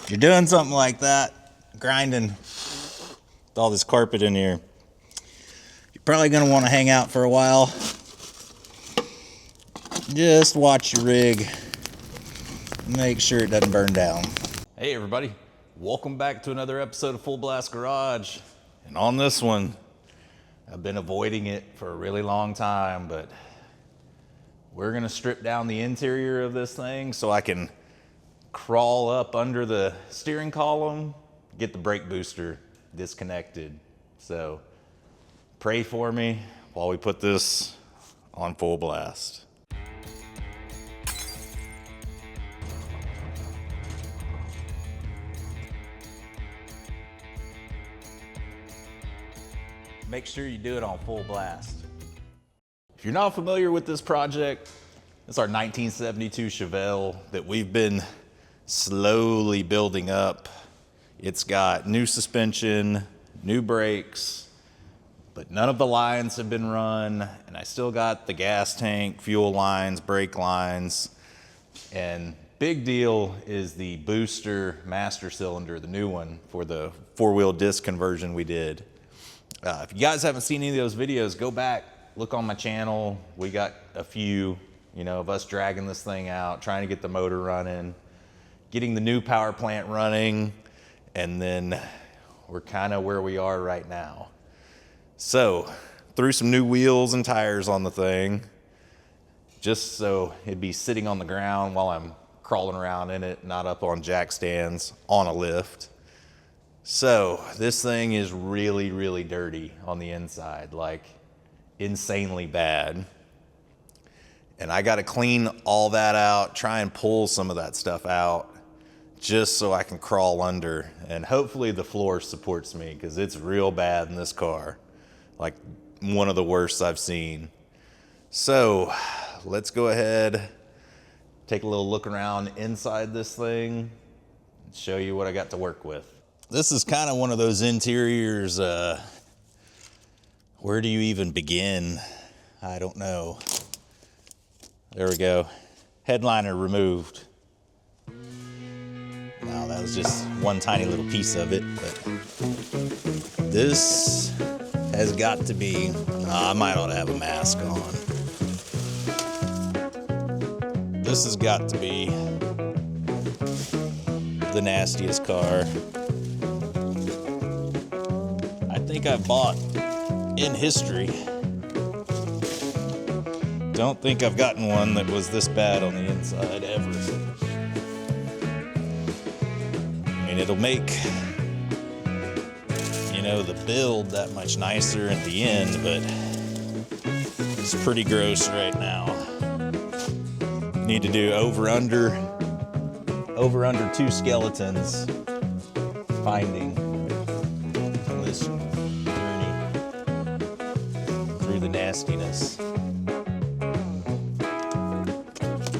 If you're doing something like that, grinding with all this carpet in here, you're probably going to want to hang out for a while. Just watch your rig. Make sure it doesn't burn down. Hey everybody, welcome back to another episode of Full Blast Garage. And on this one, I've been avoiding it for a really long time, but we're gonna strip down the interior of this thing so I can crawl up under the steering column, get the brake booster disconnected. So pray for me while we put this on full blast. Make sure you do it on full blast. If you're not familiar with this project, it's our 1972 Chevelle that we've been slowly building up. It's got new suspension, new brakes, but none of the lines have been run, and I still got the gas tank, fuel lines, brake lines, and big deal is the booster master cylinder, the new one for the four-wheel disc conversion we did. If you guys haven't seen any of those videos, go back, look on my channel. We got a few, of us dragging this thing out, trying to get the motor running, getting the new power plant running, and then we're kind of where we are right now. So, threw some new wheels and tires on the thing, just so it'd be sitting on the ground while I'm crawling around in it, not up on jack stands on a lift. So this thing is really, really dirty on the inside, like insanely bad. And I got to clean all that out, try and pull some of that stuff out just so I can crawl under. And hopefully the floor supports me because it's real bad in this car, like one of the worst I've seen. So let's go ahead, take a little look around inside this thing, and show you what I got to work with. This is kind of one of those interiors, where do you even begin? I don't know. There we go. Headliner removed. Now that was just one tiny little piece of it, but this has got to be, I might ought to have a mask on. This has got to be the nastiest car I think I've bought in history. Don't think I've gotten one that was this bad on the inside ever. I mean, it'll make, the build that much nicer at the end, but it's pretty gross right now. Need to do over under 2 skeletons finding this journey through the nastiness.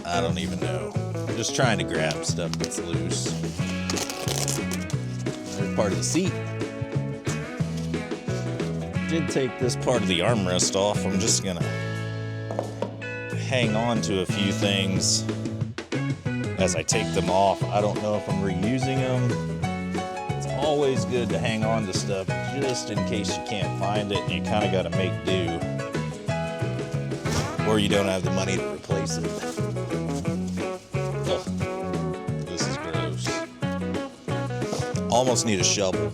I don't even know. I'm just trying to grab stuff that's loose. There's part of the seat. Did take this part of the armrest off. I'm just gonna hang on to a few things as I take them off. I don't know if I'm reusing them. It's always good to hang on to stuff just in case you can't find it and you kind of got to make do, or you don't have the money to replace it. Ugh, this is gross. Almost need a shovel.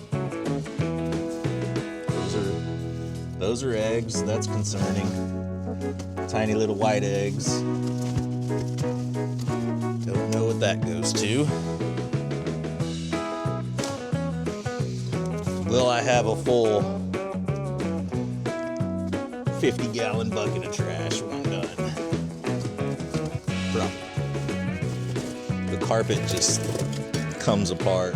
Those are eggs. That's concerning. Tiny little white eggs. Don't know what that goes to. Will I have a full 50-gallon bucket of trash when I'm done? Probably. The carpet just comes apart.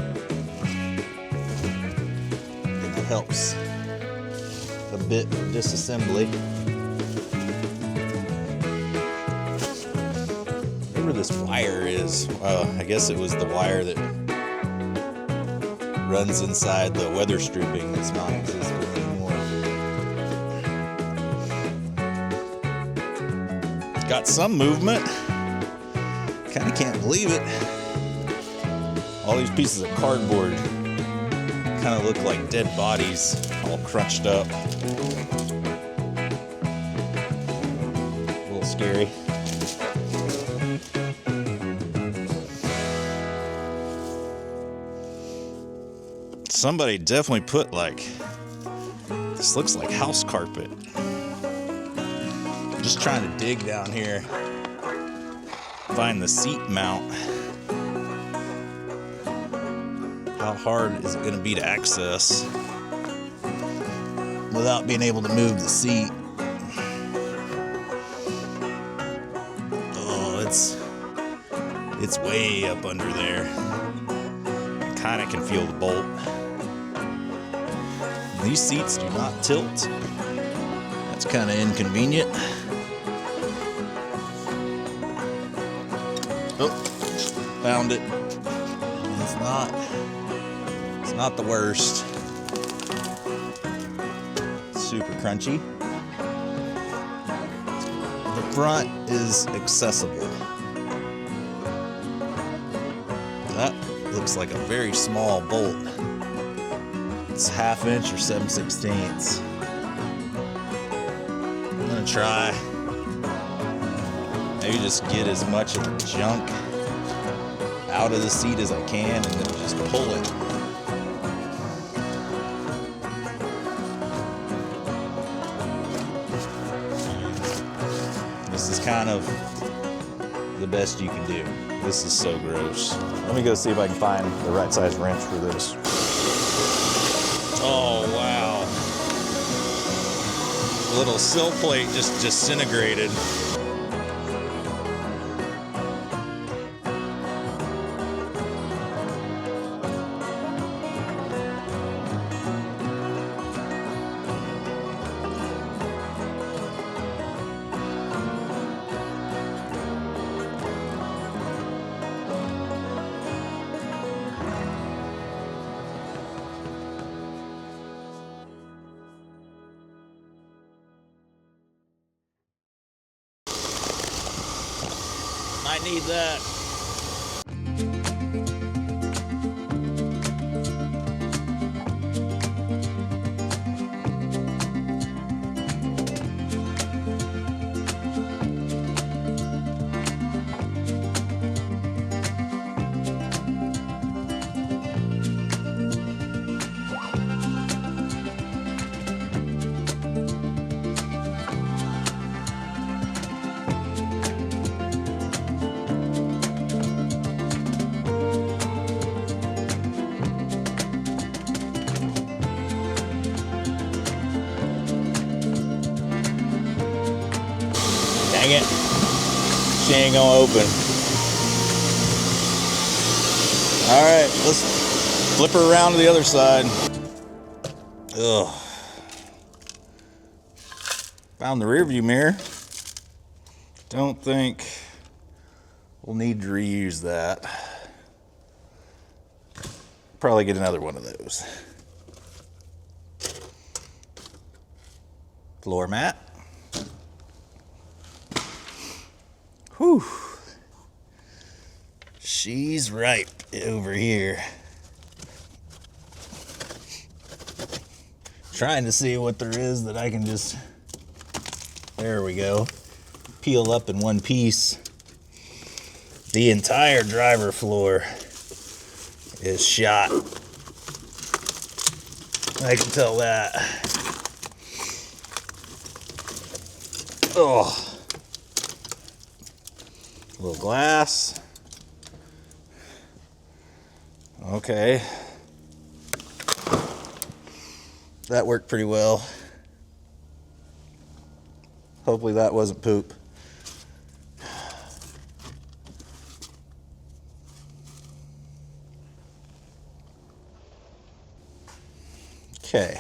And it helps a bit for disassembly. Whatever this wire is, I guess it was the wire that runs inside the weather stripping that's not existent anymore. Got some movement. Kind of can't believe it. All these pieces of cardboard kind of look like dead bodies, all crunched up. A little scary. Somebody definitely put this looks like house carpet. I'm just trying to dig down here, find the seat mount. How hard is it going to be to access without being able to move the seat? Oh, it's way up under there. I kind of can feel the bolt. These seats do not tilt. That's kind of inconvenient. Oh, found it. It's not the worst. Super crunchy. The front is accessible. That looks like a very small bolt. It's 1/2 inch or 7/16. I'm gonna try maybe just get as much of the junk out of the seat as I can and then just pull it. This is kind of the best you can do. This is so gross. Let me go see if I can find the right size wrench for this. Oh, wow. The little sill plate just disintegrated. I need that. Dang it. She ain't gonna open. Alright, let's flip her around to the other side. Ugh. Found the rear view mirror. Don't think we'll need to reuse that. Probably get another one of those. Floor mat. Whew. She's ripe over here. Trying to see what there is that I can just, there we go, peel up in one piece. The entire driver floor is shot. I can tell that. Oh. A little glass. Okay. That worked pretty well. Hopefully that wasn't poop. Okay.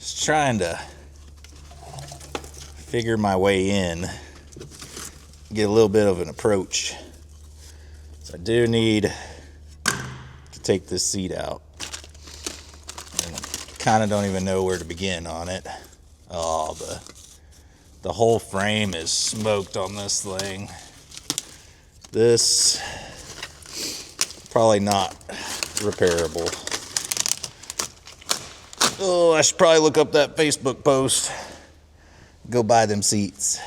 Just trying to figure my way in. Get a little bit of an approach. So I do need to take this seat out. And kind of don't even know where to begin on it. Oh, the whole frame is smoked on this thing. This Probably not repairable. Oh, I should probably look up that Facebook post. Go buy them seats.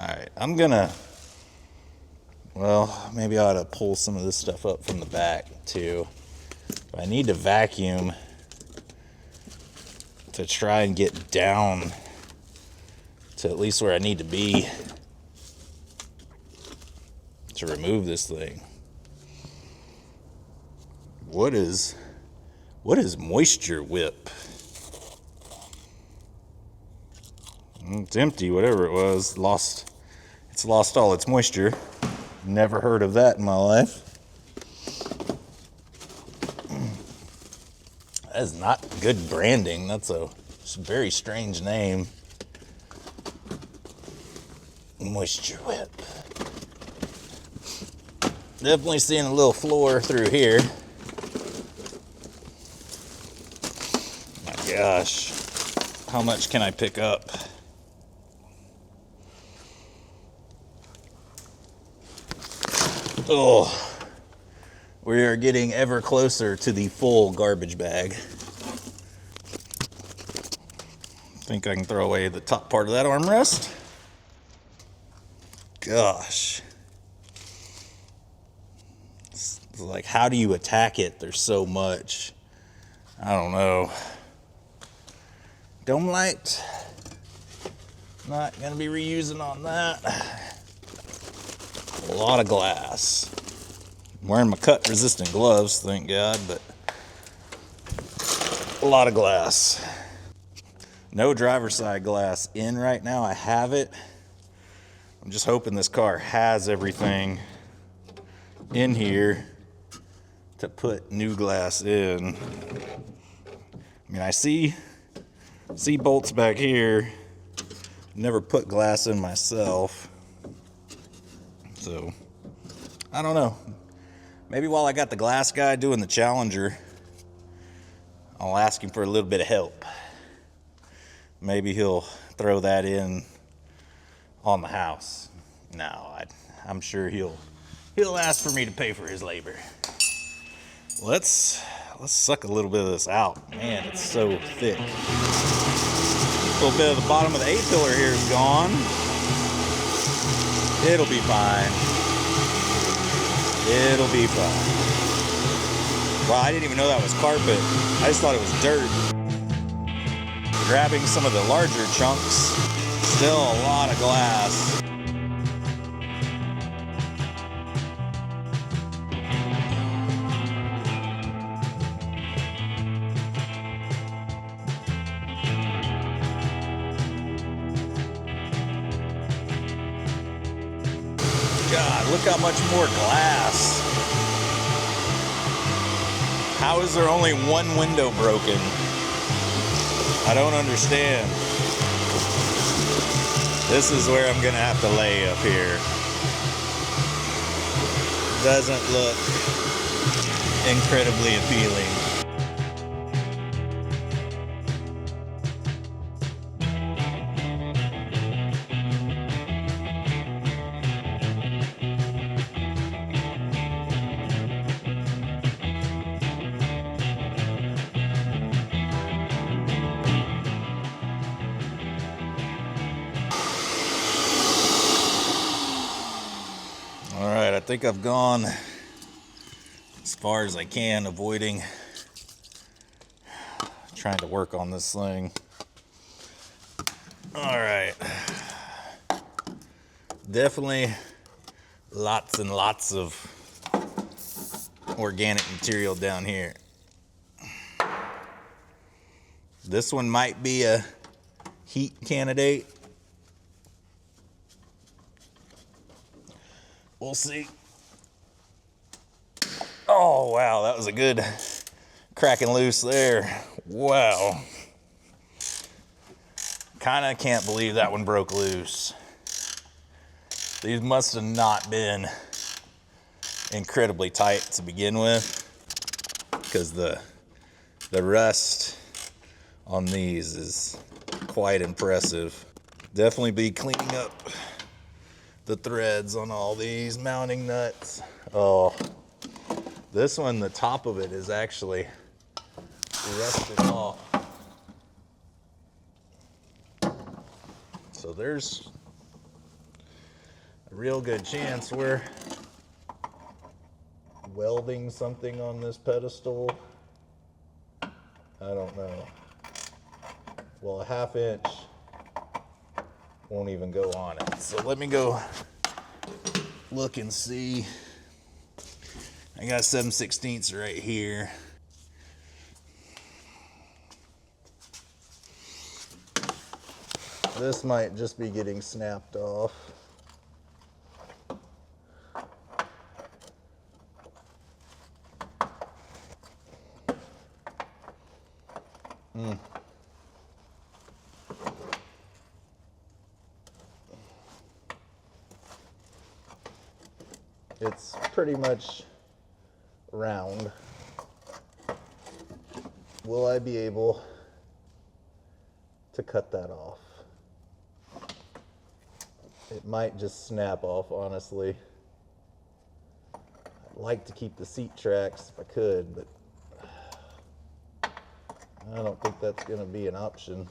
All right, I'm gonna, well, maybe I ought to pull some of this stuff up from the back too. I need to vacuum to try and get down to at least where I need to be to remove this thing. What is moisture whip? It's empty, whatever it was. It's lost all its moisture. Never heard of that in my life. That is not good branding. That's a very strange name. Moisture whip. Definitely seeing a little floor through here. My gosh. How much can I pick up? Oh, we are getting ever closer to the full garbage bag. I think I can throw away the top part of that armrest. Gosh. It's like, how do you attack it? There's so much. I don't know. Dome light. Not gonna be reusing on that. A lot of glass. I'm wearing my cut resistant gloves, thank God, but a lot of glass. No driver's side glass in right now. I have it. I'm just hoping this car has everything in here to put new glass in. I mean, I see bolts back here. Never put glass in myself. So, I don't know. Maybe while I got the glass guy doing the Challenger, I'll ask him for a little bit of help. Maybe he'll throw that in on the house. No, I'm sure he'll ask for me to pay for his labor. Let's suck a little bit of this out. Man, it's so thick. A little bit of the bottom of the A-pillar here is gone. It'll be fine. It'll be fine. Wow, I didn't even know that was carpet. I just thought it was dirt. Grabbing some of the larger chunks. Still a lot of glass. God, look how much more glass. How is there only one window broken? I don't understand. This is where I'm gonna have to lay up here. Doesn't look incredibly appealing. All right, I think I've gone as far as I can, avoiding trying to work on this thing. All right. Definitely lots and lots of organic material down here. This one might be a heat candidate. We'll see. Oh, wow, that was a good cracking loose there. Wow. Kind of can't believe that one broke loose. These must have not been incredibly tight to begin with, because the rust on these is quite impressive. Definitely be cleaning up the threads on all these mounting nuts. Oh, this one, the top of it is actually rusted off. So there's a real good chance we're welding something on this pedestal. I don't know. Well, a 1/2 inch won't even go on it. So let me go look and see. I got 7/16 right here. This might just be getting snapped off. It's pretty much round. Will I be able to cut that off? It might just snap off, honestly. I'd like to keep the seat tracks if I could, but I don't think that's going to be an option.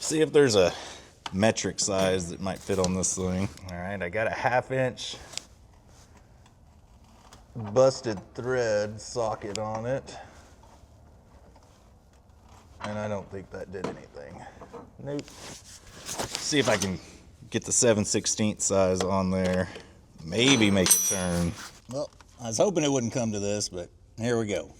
See if there's a metric size that might fit on this thing. All right, I got a 1/2 inch busted thread socket on it, and I don't think that did anything. Nope. See if I can get the 7/16 size on there. Maybe make it turn. Well, I was hoping it wouldn't come to this, but here we go.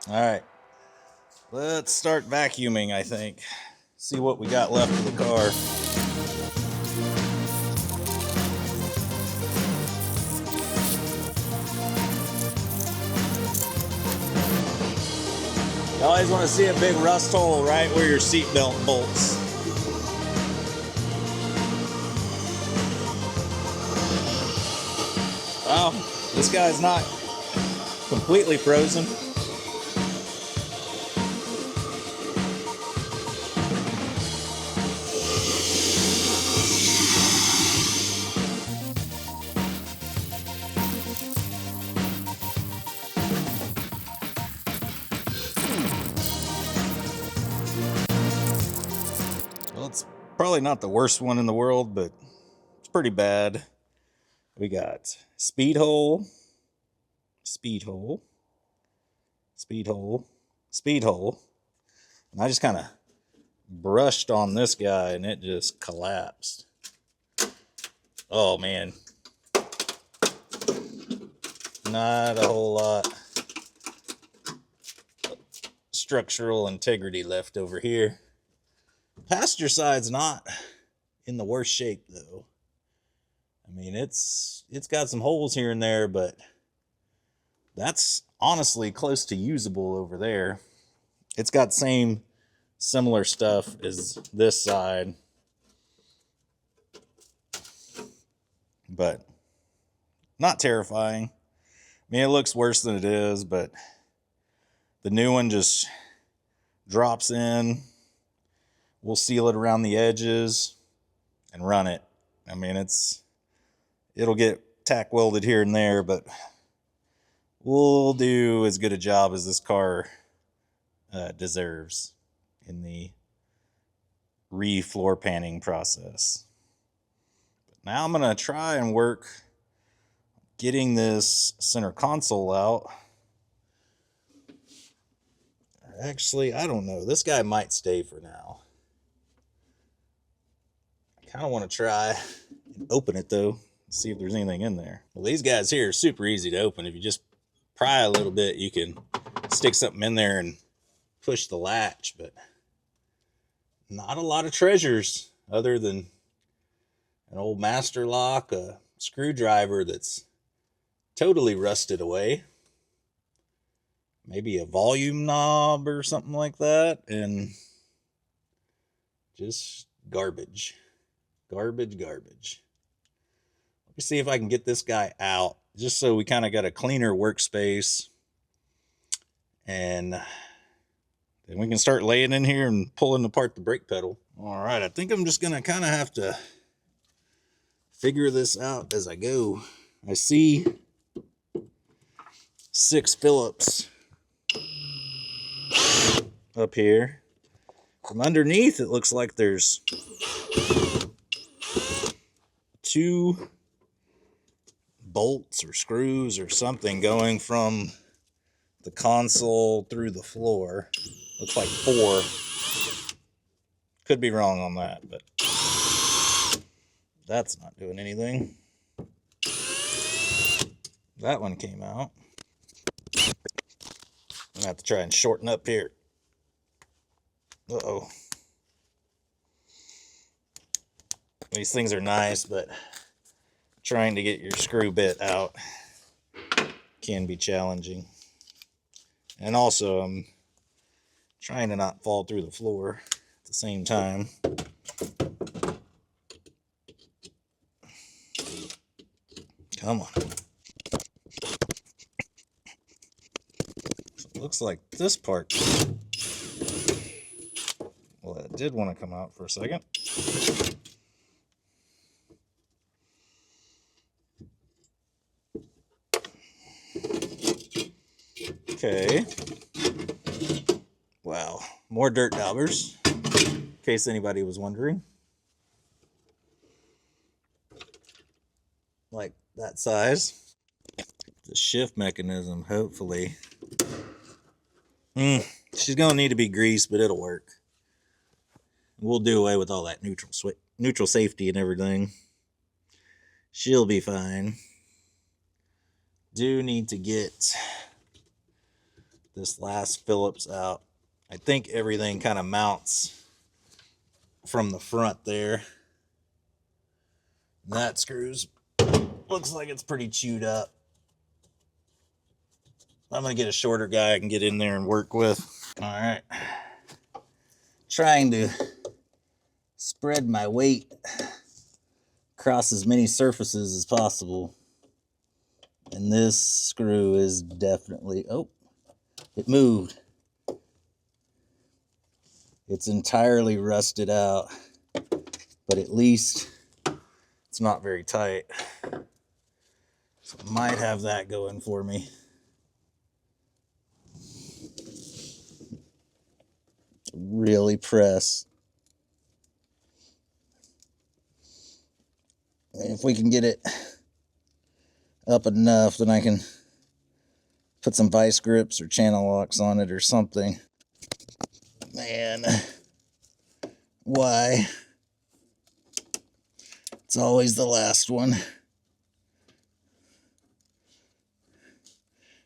All right, let's start vacuuming, I think. See what we got left of the car. You always want to see a big rust hole right where your seatbelt bolts. Well, this guy's not completely frozen. Well, it's probably not the worst one in the world, but it's pretty bad. We got speed hole, speed hole, speed hole, speed hole. And I just kind of brushed on this guy and it just collapsed. Oh man. Not a whole lot of structural integrity left over here. Passenger side's not in the worst shape though. I mean, it's got some holes here and there, but that's honestly close to usable over there. It's got similar stuff as this side, but not terrifying. I mean, it looks worse than it is, but The new one just drops in. We'll seal it around the edges and run it. I mean, it'll get tack welded here and there, but we'll do as good a job as this car deserves in the re-floor panning process. But now I'm going to try and work getting this center console out. Actually, I don't know. This guy might stay for now. I kind of want to try and open it, though, see if there's anything in there. Well, these guys here are super easy to open. If you just pry a little bit, you can stick something in there and push the latch, but not a lot of treasures other than an old master lock, a screwdriver that's totally rusted away, maybe a volume knob or something like that, and just garbage. Garbage. Let me see if I can get this guy out, just so we kind of got a cleaner workspace, and then we can start laying in here and pulling apart the brake pedal. All right, I think I'm just gonna kind of have to figure this out as I go. I see 6 Phillips up here. From underneath, it looks like there's 2 bolts or screws or something going from the console through the floor. Looks like 4. Could be wrong on that, but that's not doing anything. That one came out. I'm gonna have to try and shorten up here. Uh-oh. These things are nice, but trying to get your screw bit out can be challenging. And also, I'm trying to not fall through the floor at the same time. Come on. So it looks like this part, well, it did want to come out for a second. Okay. Wow. More dirt daubers, in case anybody was wondering. Like that size. The shift mechanism, hopefully. She's going to need to be greased, but it'll work. We'll do away with all that neutral safety and everything. She'll be fine. Do need to get this last Phillips out. I think everything kind of mounts from the front there. That screws. Looks like it's pretty chewed up. I'm going to get a shorter guy I can get in there and work with. All right. Trying to spread my weight across as many surfaces as possible. And this screw is definitely, oh, it moved. It's entirely rusted out, but at least it's not very tight. So I might have that going for me. Really press. And if we can get it up enough, then I can put some vice grips or channel locks on it or something. Man, why? It's always the last one.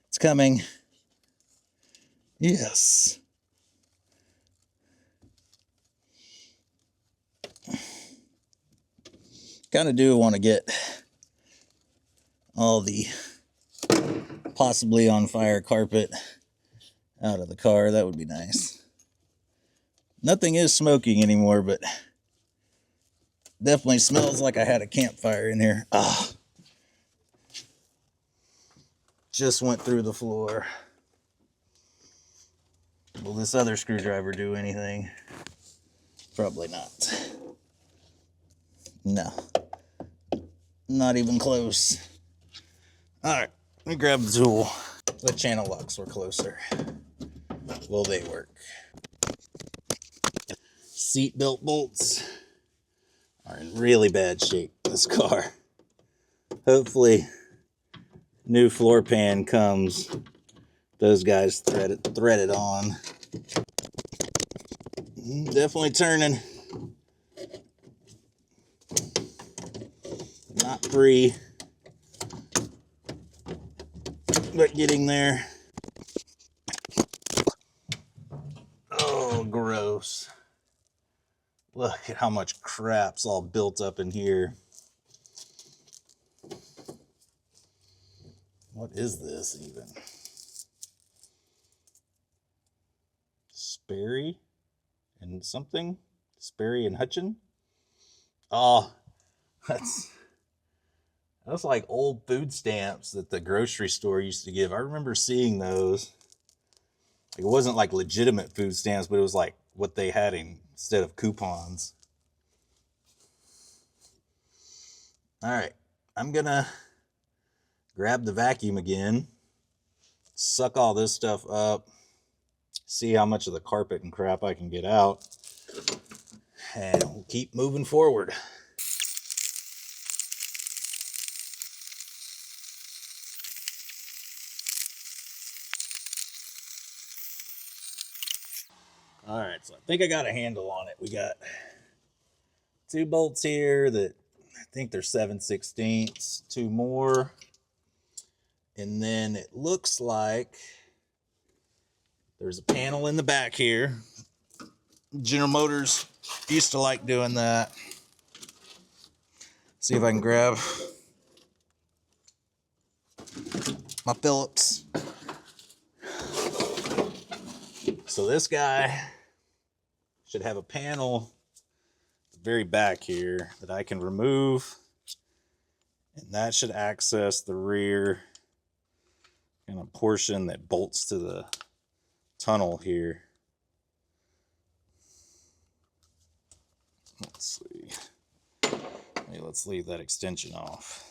It's coming. Yes. Kind of do want to get all the possibly on fire carpet out of the car. That would be nice. Nothing is smoking anymore, but definitely smells like I had a campfire in here. Ah, just went through the floor. Will this other screwdriver do anything? Probably not. No. Not even close. Alright, let me grab the tool. The channel locks were closer. Will they work? Seat belt bolts are in really bad shape in this car. Hopefully, new floor pan comes. Those guys threaded on. Definitely turning. Not free, but getting there. Oh, gross. Look at how much crap's all built up in here. What is this even? Sperry and something? Sperry and Hutchin? Oh, that's like old food stamps that the grocery store used to give. I remember seeing those. It wasn't like legitimate food stamps, but it was like what they had instead of coupons. All right, I'm gonna grab the vacuum again, suck all this stuff up, see how much of the carpet and crap I can get out, and we'll keep moving forward. All right, so I think I got a handle on it. We got 2 bolts here that I think they're 7/16, 2 more. And then it looks like there's a panel in the back here. General Motors used to like doing that. See if I can grab my Phillips. So this guy should have a panel at the very back here that I can remove, and that should access the rear kind of portion that bolts to the tunnel here. Let's see. Hey, let's leave that extension off.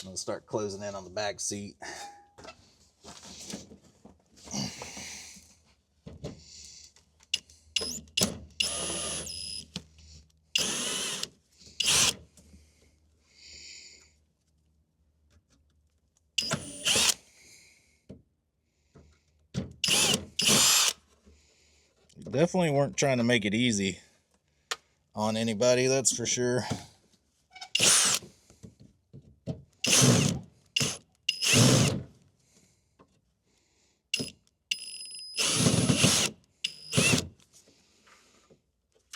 I'm going to start closing in on the back seat. Definitely weren't trying to make it easy on anybody, that's for sure.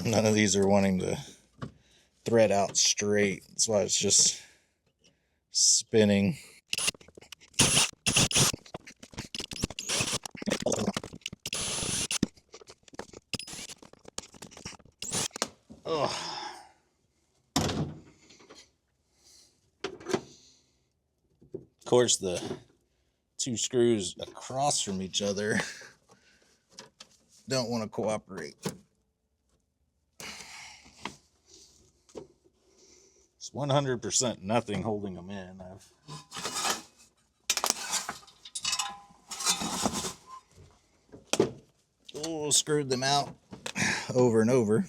None of these are wanting to thread out straight. That's why it's just spinning. Oh. Of course, the 2 screws across from each other don't want to cooperate. It's 100% nothing holding them in. I've screwed them out over and over.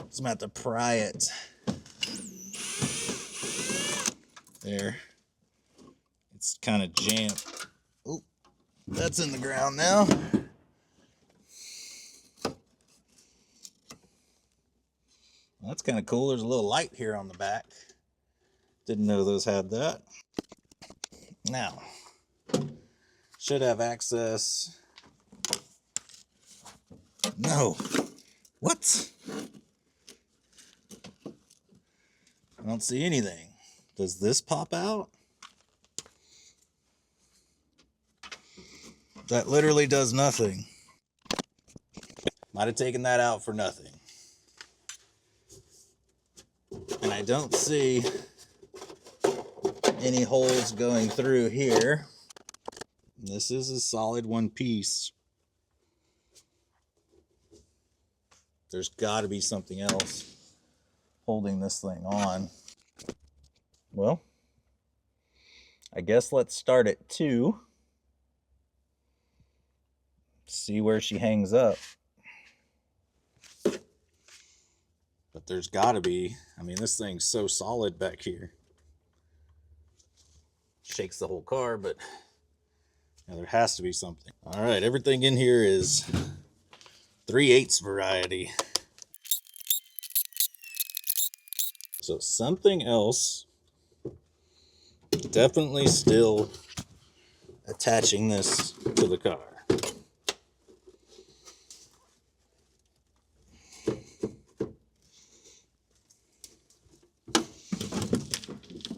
So I'm going to have to pry it. There. It's kind of jammed. Oh, that's in the ground now. That's kind of cool. There's a little light here on the back. Didn't know those had that. Now, should have access. No. What? I don't see anything. Does this pop out? That literally does nothing. Might have taken that out for nothing. And I don't see any holes going through here. This is a solid one piece. There's got to be something else holding this thing on. Well, I guess let's start at 2. See where she hangs up. But there's got to be. I mean, this thing's so solid back here. Shakes the whole car, but yeah, there has to be something. All right, everything in here is 3/8 variety. So something else definitely still attaching this to the car.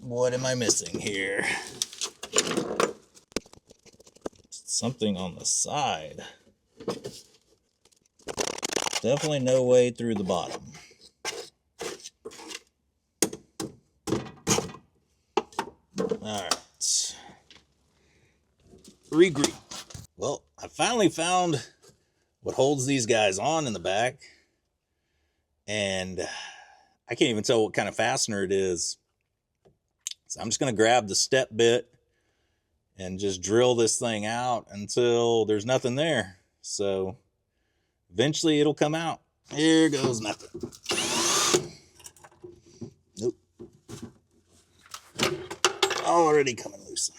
What am I missing here? Something on the side. Definitely no way through the bottom. Alright. Regroup. Well, I finally found what holds these guys on in the back. And I can't even tell what kind of fastener it is. So I'm just going to grab the step bit and just drill this thing out until there's nothing there. So eventually it'll come out. Here goes nothing. Nope. Already coming loose on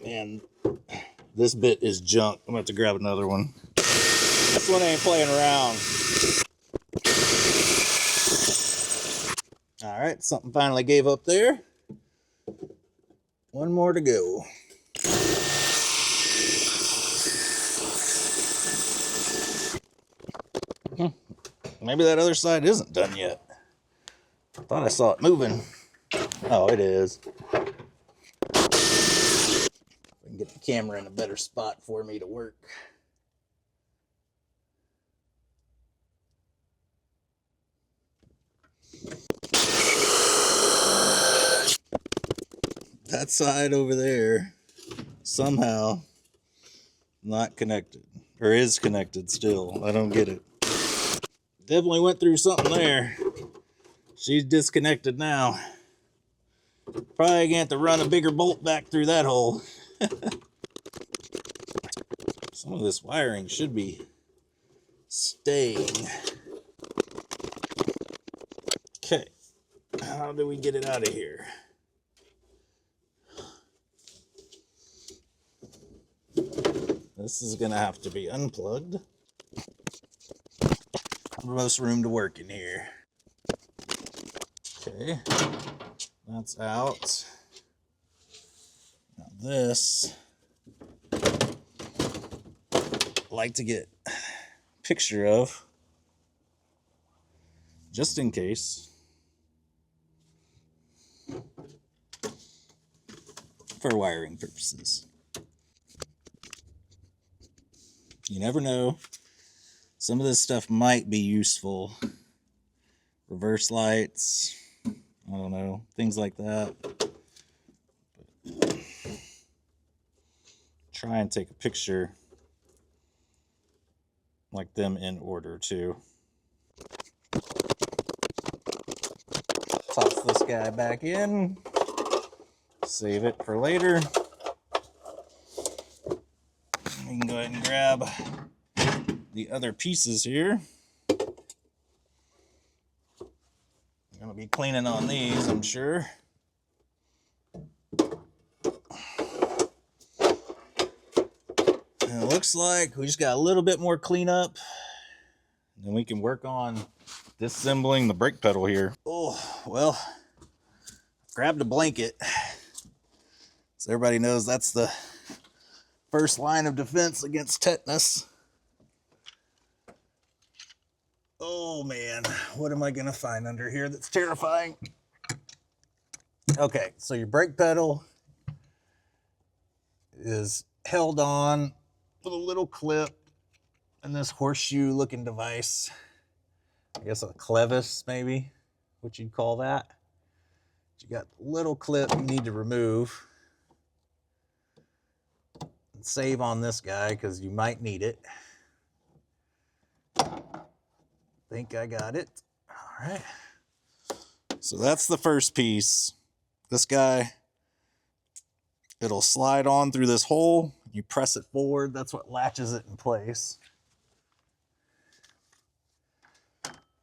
me. Man, this bit is junk. I'm going to have to grab another one. This one ain't playing around. All right, something finally gave up there. One more to go. Maybe that other side isn't done yet. I thought I saw it moving. Oh, it is. I can get the camera in a better spot for me to work. That side over there somehow not connected, or is connected still. I don't get it. Definitely went through something there. She's disconnected now. Probably gonna have to run a bigger bolt back through that hole. Some of this wiring should be staying. Okay, how do we get it out of here? This is gonna have to be unplugged. Most room to work in here. Okay, that's out. Now this, I like to get a picture of, just in case, for wiring purposes. You never know. Some of this stuff might be useful. Reverse lights, I don't know, things like that. But try and take a picture like them in order too. Toss this guy back in. Save it for later. We can go ahead and grab the other pieces here. I'm gonna be cleaning on these, I'm sure. And it looks like we just got a little bit more cleanup. Then we can work on disassembling the brake pedal here. Oh, well, grabbed a blanket. So everybody knows that's the first line of defense against tetanus. Oh man, what am I gonna find under here that's terrifying? Okay, so your brake pedal is held on with a little clip and this horseshoe looking device. I guess a clevis, maybe, what you'd call that. You got a little clip you need to remove. And save on this guy because you might need it. Think I got it. All right. So that's the first piece. This guy, it'll slide on through this hole. You press it forward. That's what latches it in place.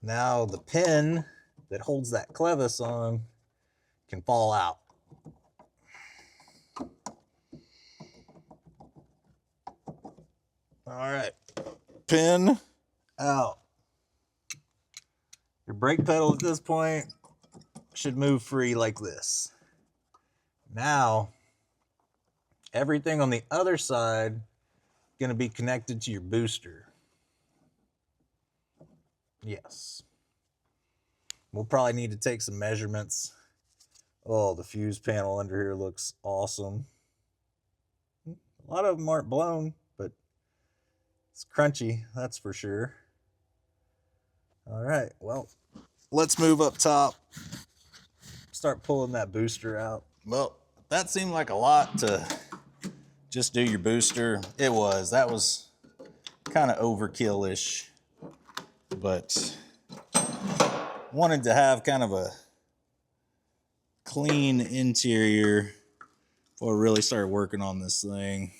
Now the pin that holds that clevis on can fall out. All right, pin out. Your brake pedal at this point should move free like this. Now, everything on the other side is going to be connected to your booster. Yes. We'll probably need to take some measurements. Oh, the fuse panel under here looks awesome. A lot of them aren't blown, but it's crunchy, that's for sure. All right, well, let's move up top. Start pulling that booster out. Well, that seemed like a lot to just do your booster. It was. That was kind of overkill-ish, but wanted to have kind of a clean interior before I really start working on this thing.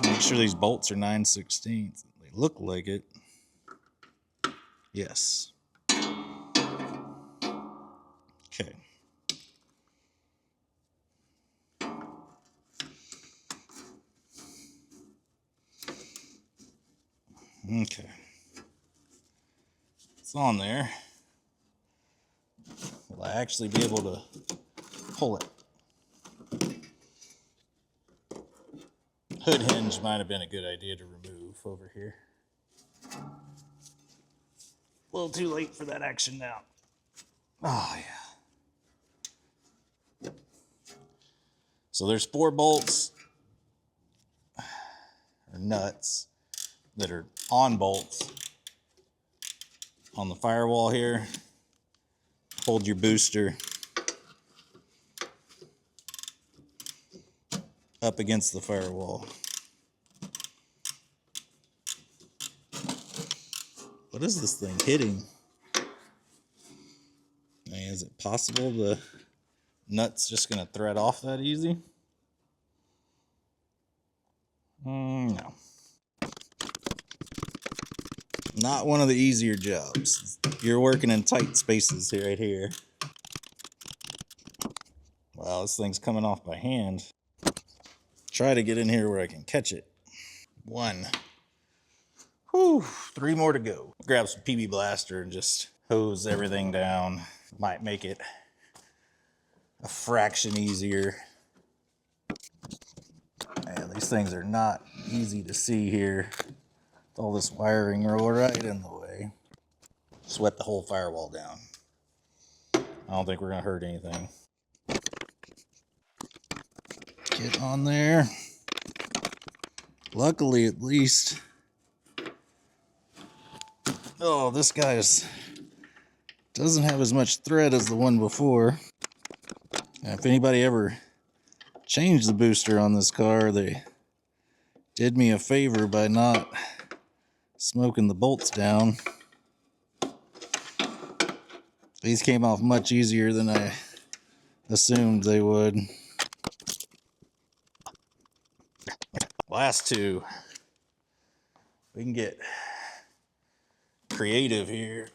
Make sure these bolts are 9/16. They look like it. Yes. Okay. Okay. It's on there. Will I actually be able to pull it? Hood hinge might have been a good idea to remove over here. A little too late for that action now. Oh, yeah. So there's 4 bolts, or nuts, that are on bolts on the firewall here. Hold your booster up against the firewall. What is this thing hitting? I mean, is it possible the nut's just gonna thread off that easy? No. Not one of the easier jobs. You're working in tight spaces here, right here. Wow, this thing's coming off by hand. Try to get in here where I can catch it. 1. Whew, 3 more to go. Grab some PB Blaster and just hose everything down. Might make it a fraction easier. Man, these things are not easy to see here. All this wiring right in the way. Sweat the whole firewall down. I don't think we're gonna hurt anything. Get on there. Luckily, at least. Oh, this guy doesn't have as much thread as the one before. Now, if anybody ever changed the booster on this car, they did me a favor by not smoking the bolts down. These came off much easier than I assumed they would. Last 2. We can get creative here.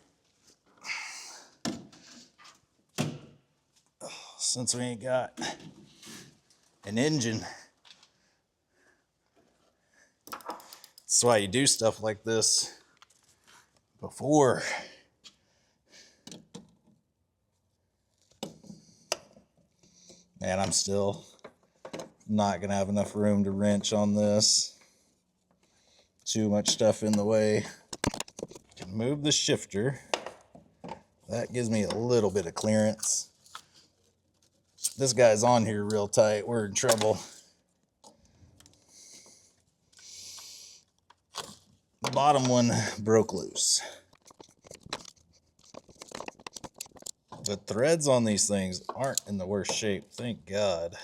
Since we ain't got an engine. That's why you do stuff like this before. Man, I'm still not gonna have enough room to wrench on this. Too much stuff in the way. Can move the shifter. That gives me a little bit of clearance. This guy's on here real tight. We're in trouble. The bottom one broke loose. The threads on these things aren't in the worst shape, thank God.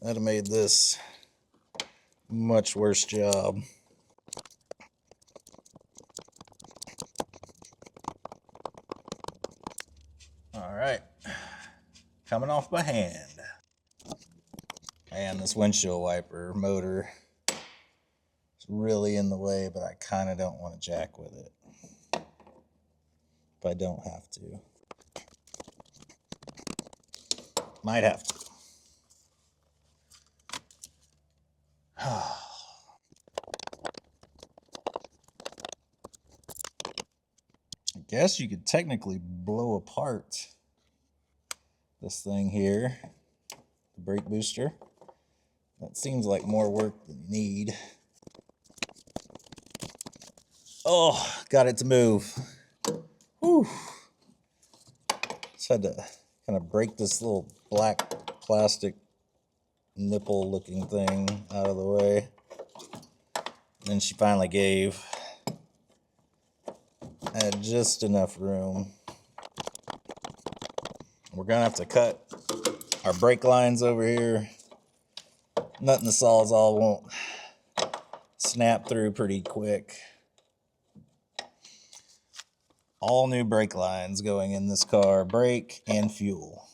That'd have made this much worse job. All right, coming off by hand. Man, this windshield wiper motor is really in the way, but I kind of don't want to jack with it if I don't have to. Might have to. I guess you could technically blow apart this thing here, the brake booster. That seems like more work than you need. Oh, got it to move. Whew. Just had to kind of break this little black plastic nipple looking thing out of the way. Then she finally gave. I had just enough room. We're gonna have to cut our brake lines over here. Nut in the Sawzall won't snap through pretty quick. All new brake lines going in this car, brake and fuel.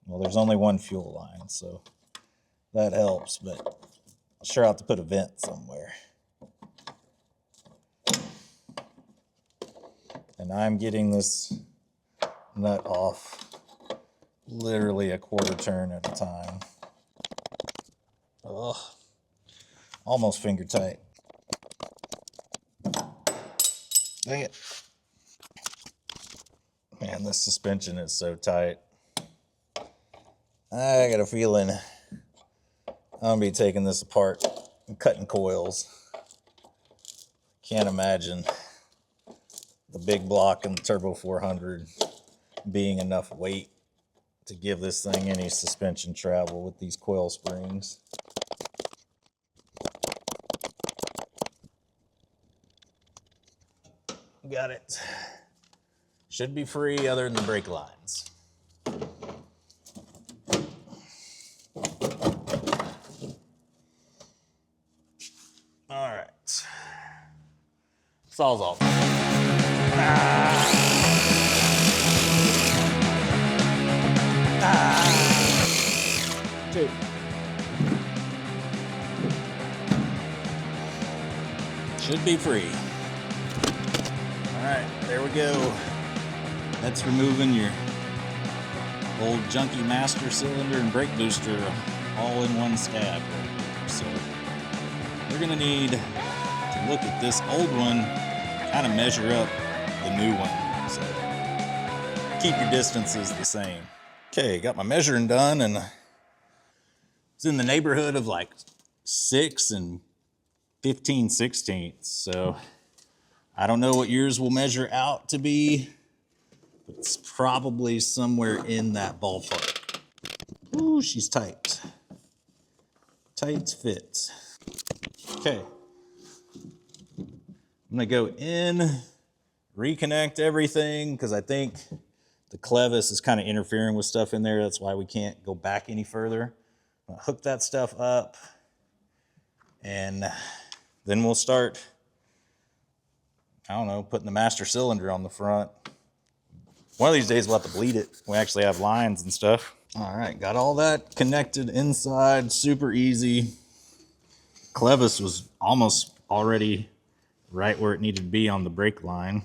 Well, there's only one fuel line, so that helps, but I'll sure have to put a vent somewhere. And I'm getting this nut off literally a quarter turn at a time. Ugh, almost finger tight. Dang it. Man, this suspension is so tight. I got a feeling I'm gonna be taking this apart and cutting coils. Can't imagine the big block and the Turbo 400 being enough weight to give this thing any suspension travel with these coil springs. Got it. Should be free other than the brake lines. All right. Sawzall. Dude. Should be free. All right, there we go. That's removing your old junky master cylinder and brake booster all in one stab right there. So we're gonna need to look at this old one, kind of measure up the new one. So keep your distances the same. Okay, got my measuring done, and it's in the neighborhood of like 6 and 15/16. So I don't know what yours will measure out to be, but it's probably somewhere in that ballpark. Ooh, she's tight. Tight fit. Okay. I'm gonna go in, reconnect everything, because I think the clevis is kind of interfering with stuff in there. That's why we can't go back any further. I'm gonna hook that stuff up, and then we'll start, I don't know, putting the master cylinder on the front. One of these days we'll have to bleed it. We actually have lines and stuff. All right, got all that connected inside, super easy. Clevis was almost already right where it needed to be on the brake line.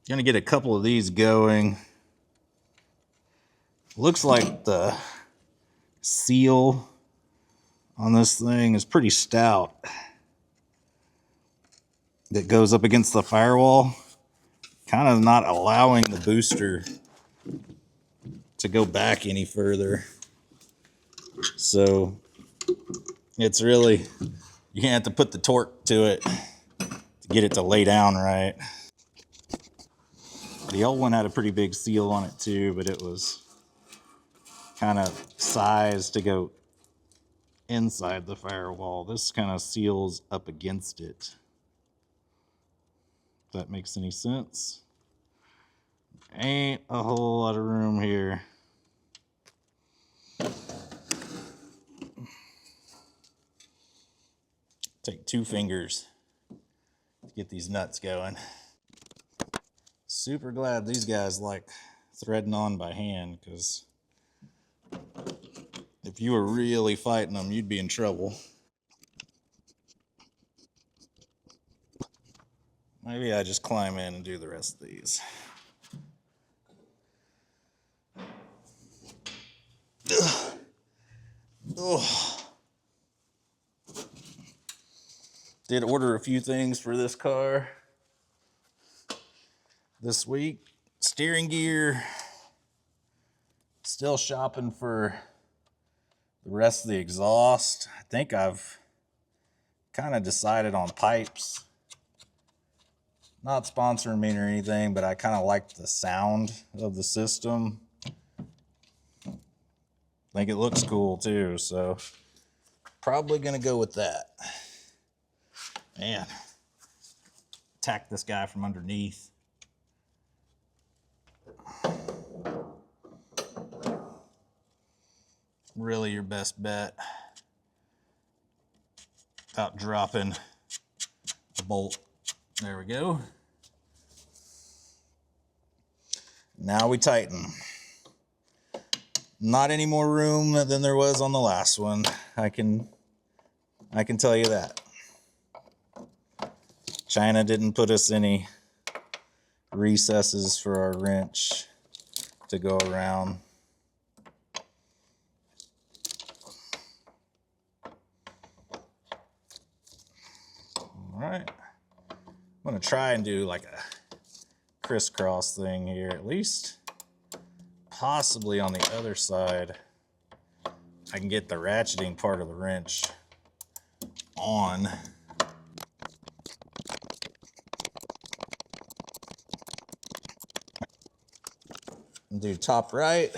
Gonna get a couple of these going. Looks like the seal on this thing is pretty stout. That goes up against the firewall, kind of not allowing the booster to go back any further. So it's really, you're gonna have to put the torque to it to get it to lay down right. The old one had a pretty big seal on it too, but it was kind of sized to go inside the firewall. This kind of seals up against it. If that makes any sense. Ain't a whole lot of room here. Take 2 fingers to get these nuts going. Super glad these guys like threading on by hand, because if you were really fighting them, you'd be in trouble. Maybe I just climb in and do the rest of these. Ugh. Oh. Did order a few things for this car this week. Steering gear. Still shopping for the rest of the exhaust. I think I've kind of decided on pipes. Not sponsoring me or anything, but I kind of like the sound of the system. I think it looks cool too, so probably gonna go with that. Man, attack this guy from underneath. Really your best bet about dropping the bolt. There we go. Now we tighten. Not any more room than there was on the last one. I can tell you that. China didn't put us any recesses for our wrench to go around. All right. I'm gonna try and do like a crisscross thing here, at least possibly on the other side. I can get the ratcheting part of the wrench on. Do top right.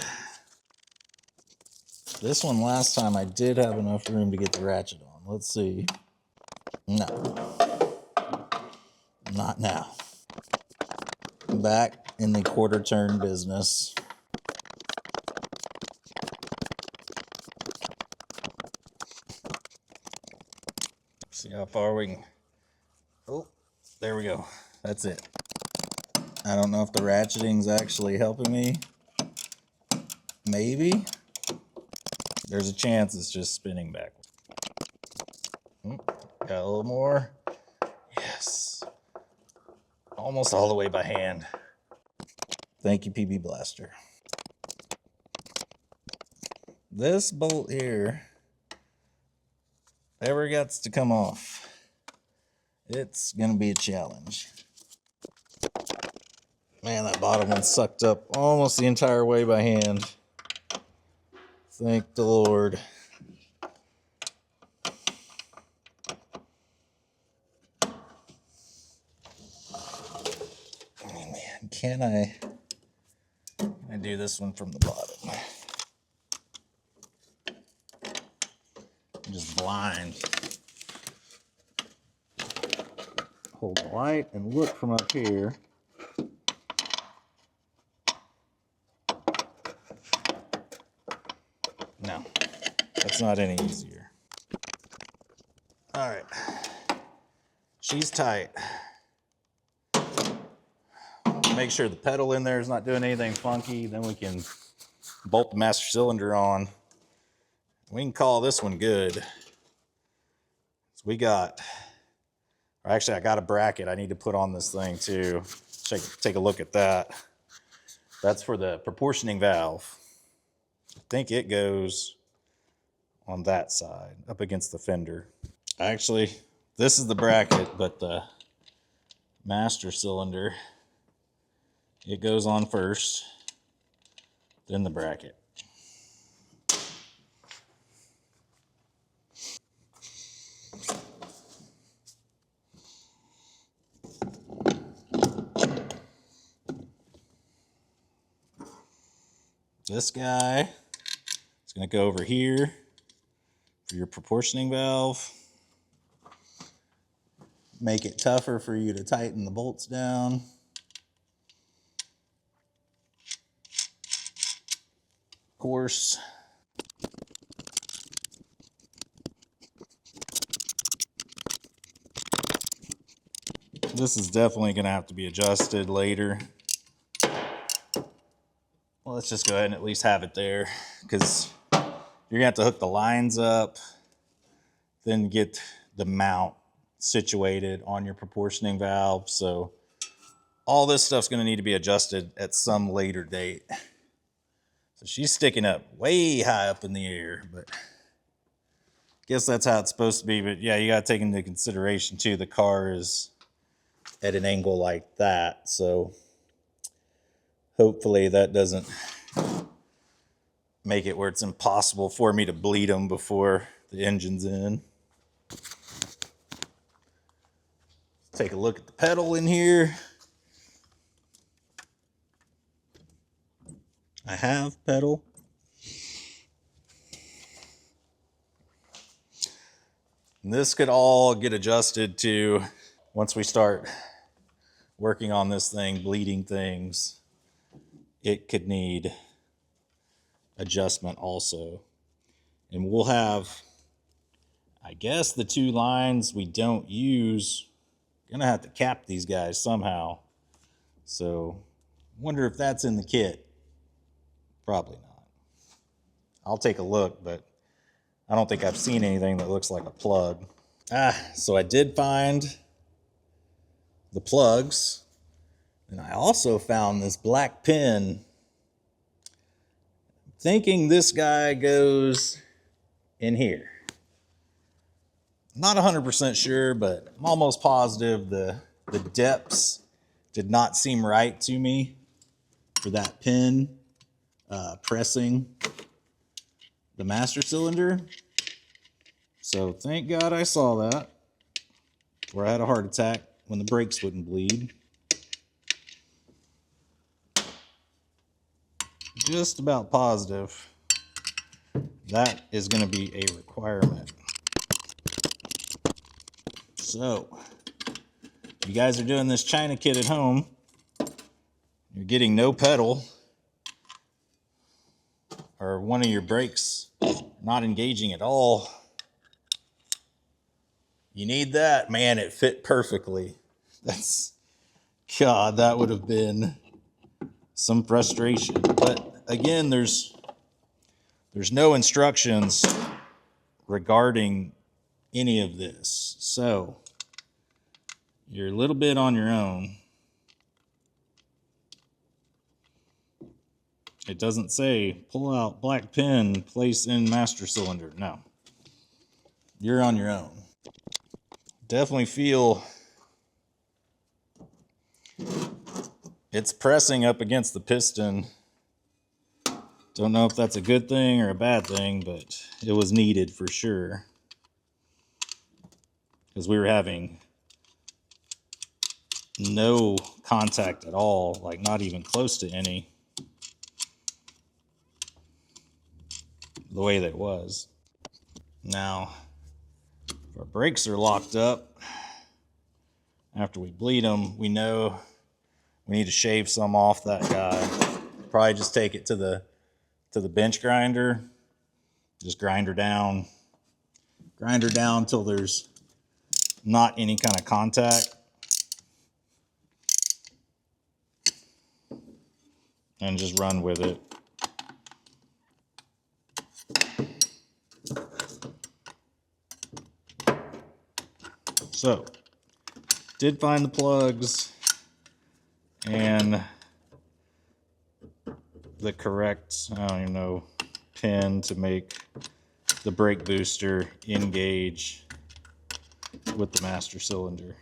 This one last time I did have enough room to get the ratchet on. Let's see. No. Not now. Back in the quarter turn business. See how far we can. Oh, there we go. That's it. I don't know if the ratcheting's actually helping me. Maybe. There's a chance it's just spinning backwards. Got a little more. Yes. Almost all the way by hand. Thank you, PB Blaster. This bolt here ever gets to come off, it's gonna be a challenge. Man, that bottom one sucked up almost the entire way by hand. Thank the Lord. Oh man, can I do this one from the bottom? I'm just blind. Hold the light and look from up here. No, that's not any easier. All right, she's tight. Make sure the pedal in there is not doing anything funky. Then we can bolt the master cylinder on. We can call this one good. So we got, or actually I got a bracket I need to put on this thing too. Take a look at that. That's for the proportioning valve. I think it goes on that side, up against the fender. Actually, this is the bracket, but the master cylinder, it goes on first, then the bracket. This guy is going to go over here for your proportioning valve. make it tougher for you to tighten the bolts down. Of course, this is definitely going to have to be adjusted later. Well, let's just go ahead and at least have it there, because you're going to have to hook the lines up, then get the mount situated on your proportioning valve. So all this stuff's going to need to be adjusted at some later date. So she's sticking up way high up in the air, but I guess that's how it's supposed to be. But yeah, you got to take into consideration too, the car is at an angle like that. So hopefully that doesn't make it where it's impossible for me to bleed them before the engine's in. Take a look at the pedal in here. I have pedal. And this could all get adjusted to, once we start working on this thing, bleeding things, it could need adjustment also. And we'll have, I guess, the two lines we don't use, gonna have to cap these guys somehow. So wonder if that's in the kit. Probably not. I'll take a look, but I don't think I've seen anything that looks like a plug. So I did find the plugs, and I also found this black pin. Thinking this guy goes in here. Not 100% sure, but I'm almost positive the depths did not seem right to me for that pin pressing the master cylinder. So thank God I saw that, or I had a heart attack when the brakes wouldn't bleed. Just about positive that is going to be a requirement. So, if you guys are doing this China kit at home, you're getting no pedal, or one of your brakes not engaging at all, you need that. Man, it fit perfectly. God, that would have been some frustration. But again, there's no instructions regarding any of this. So you're a little bit on your own. It doesn't say pull out black pin, place in master cylinder. No, you're on your own. Definitely feel it's pressing up against the piston. Don't know if that's a good thing or a bad thing, but it was needed for sure, because we were having no contact at all, like not even close to any, the way that it was. Now, if our brakes are locked up, after we bleed them, we know we need to shave some off that guy. Probably just take it to the bench grinder, just grind her down until there's not any kind of contact, and just run with it. So, did find the plugs and the correct, I don't even know, pin to make the brake booster engage with the master cylinder.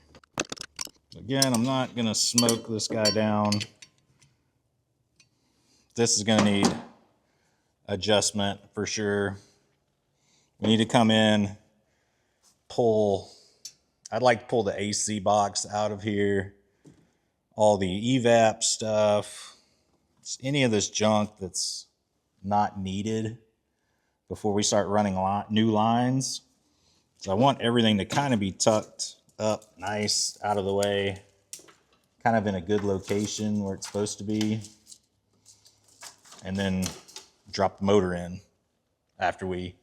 Again, I'm not going to smoke this guy down. This is going to need adjustment for sure. We need to come in, pull, I'd like to pull the AC box out of here, all the evap stuff, any of this junk that's not needed before we start running new lines. So I want everything to kind of be tucked up nice, out of the way, kind of in a good location where it's supposed to be, and then drop the motor in after we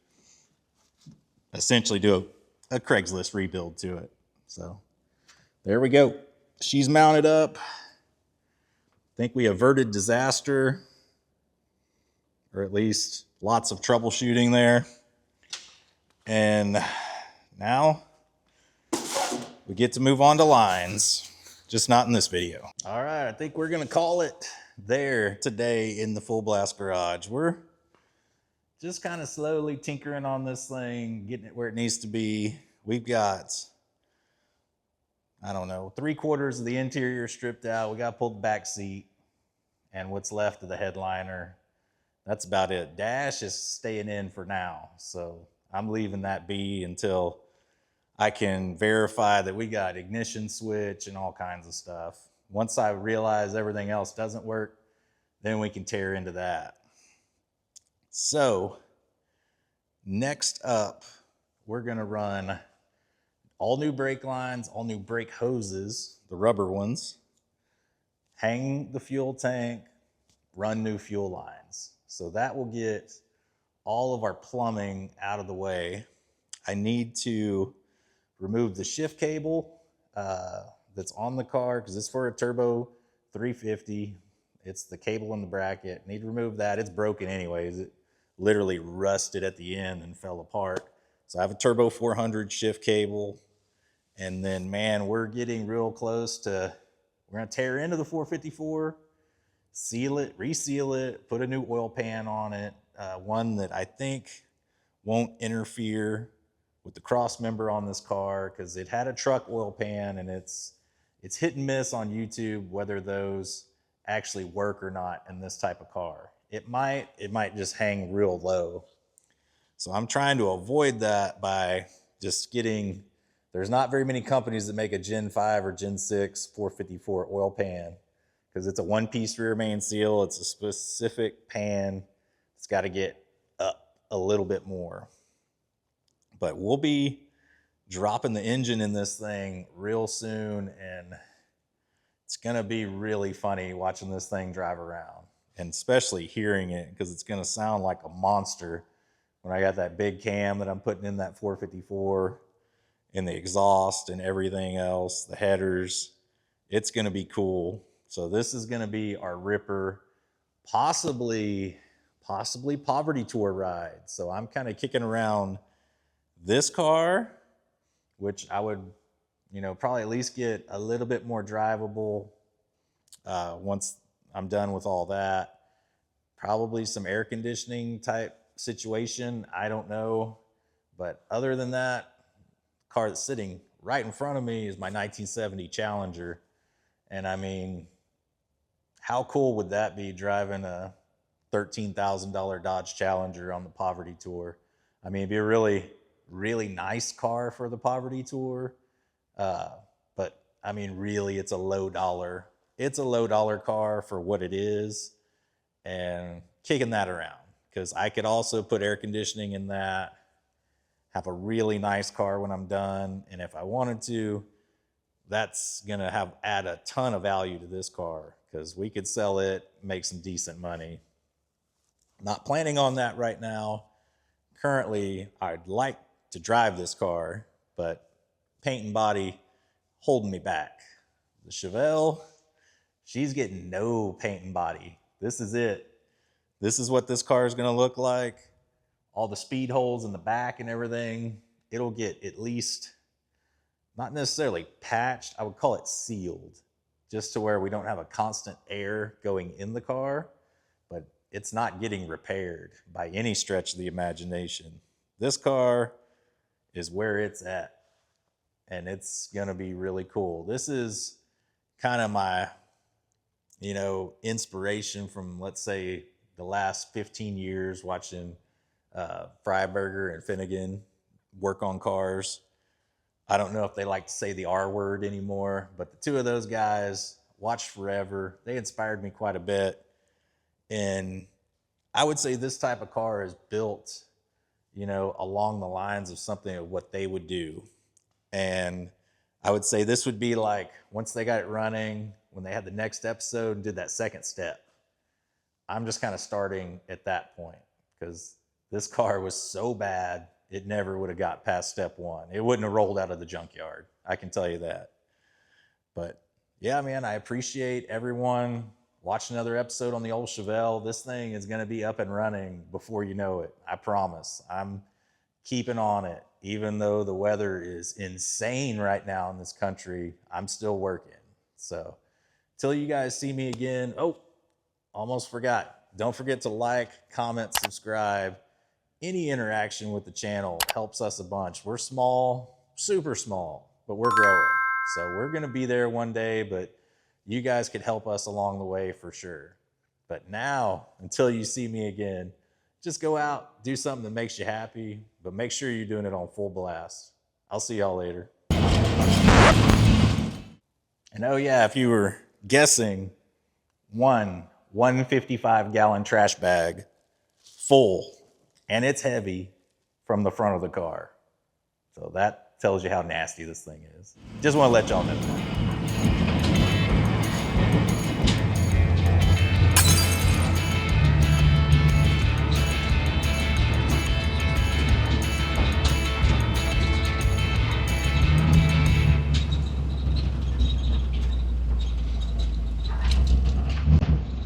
essentially do a Craigslist rebuild to it. So there we go. She's mounted up. I think we averted disaster, or at least lots of troubleshooting there. And now we get to move on to lines, just not in this video. All right, I think we're gonna call it there today in the Full Blast Garage. We're just kind of slowly tinkering on this thing, getting it where it needs to be. We've got, I don't know, 3/4 of the interior stripped out. We got to pull the back seat and what's left of the headliner. That's about it. Dash is staying in for now. So I'm leaving that be until I can verify that we got ignition switch and all kinds of stuff. Once I realize everything else doesn't work, then we can tear into that. So next up, we're going to run all new brake lines, all new brake hoses, the rubber ones, hang the fuel tank, run new fuel lines. So that will get all of our plumbing out of the way. I need to remove the shift cable that's on the car because it's for a turbo 350. It's the cable in the bracket. Need to remove that. It's broken anyways. It literally rusted at the end and fell apart. So I have a turbo 400 shift cable. And then, man, we're getting real close to, we're going to tear into the 454, seal it, reseal it, put a new oil pan on it, one that I think won't interfere with the cross member on this car because it had a truck oil pan, and it's hit and miss on YouTube whether those actually work or not in this type of car. It might just hang real low. So I'm trying to avoid that by just getting, there's not very many companies that make a Gen 5 or Gen 6 454 oil pan because it's a one-piece rear main seal. It's a specific pan. It's got to get up a little bit more. But we'll be dropping the engine in this thing real soon, and it's going to be really funny watching this thing drive around, and especially hearing it because it's going to sound like a monster when I got that big cam that I'm putting in that 454 and the exhaust and everything else, the headers. It's going to be cool. So this is going to be our ripper, possibly poverty tour ride. So I'm kind of kicking around this car, which I would, probably at least get a little bit more drivable once I'm done with all that. Probably some air conditioning type situation. I don't know. But other than that, the car that's sitting right in front of me is my 1970 Challenger. And I mean, how cool would that be driving a $13,000 Dodge Challenger on the poverty tour? I mean, it'd be a really, really nice car for the poverty tour. But I mean, really, it's a low dollar car for what it is, and kicking that around because I could also put air conditioning in that, have a really nice car when I'm done. And if I wanted to, that's going to add a ton of value to this car because we could sell it, make some decent money. Not planning on that right now. Currently, I'd like to drive this car, but paint and body holding me back. The Chevelle, she's getting no paint and body. This is it. This is what this car is going to look like. All the speed holes in the back and everything, it'll get at least, not necessarily patched, I would call it sealed, just to where we don't have a constant air going in the car, but it's not getting repaired by any stretch of the imagination. This car is where it's at, and it's going to be really cool. This is kind of my, inspiration from, let's say, the last 15 years watching Freiberger and Finnegan work on cars. I don't know if they like to say the R word anymore, but the two of those guys watched forever. They inspired me quite a bit. And I would say this type of car is built, along the lines of something of what they would do. And I would say this would be like, once they got it running, when they had the next episode and did that second step. I'm just kind of starting at that point because this car was so bad, it never would have got past step one. It wouldn't have rolled out of the junkyard. I can tell you that. But yeah, man, I appreciate everyone watching another episode on the old Chevelle. This thing is going to be up and running before you know it. I promise. I'm keeping on it. Even though the weather is insane right now in this country, I'm still working. So till you guys see me again, oh, almost forgot. Don't forget to like, comment, subscribe. Any interaction with the channel helps us a bunch. We're small, super small, but we're growing. So we're going to be there one day, but you guys could help us along the way for sure. But now, until you see me again, just go out, do something that makes you happy, but make sure you're doing it on full blast. I'll see y'all later. And oh yeah, if you were guessing, 155-gallon trash bag full, and it's heavy from the front of the car. So that tells you how nasty this thing is. Just want to let y'all know.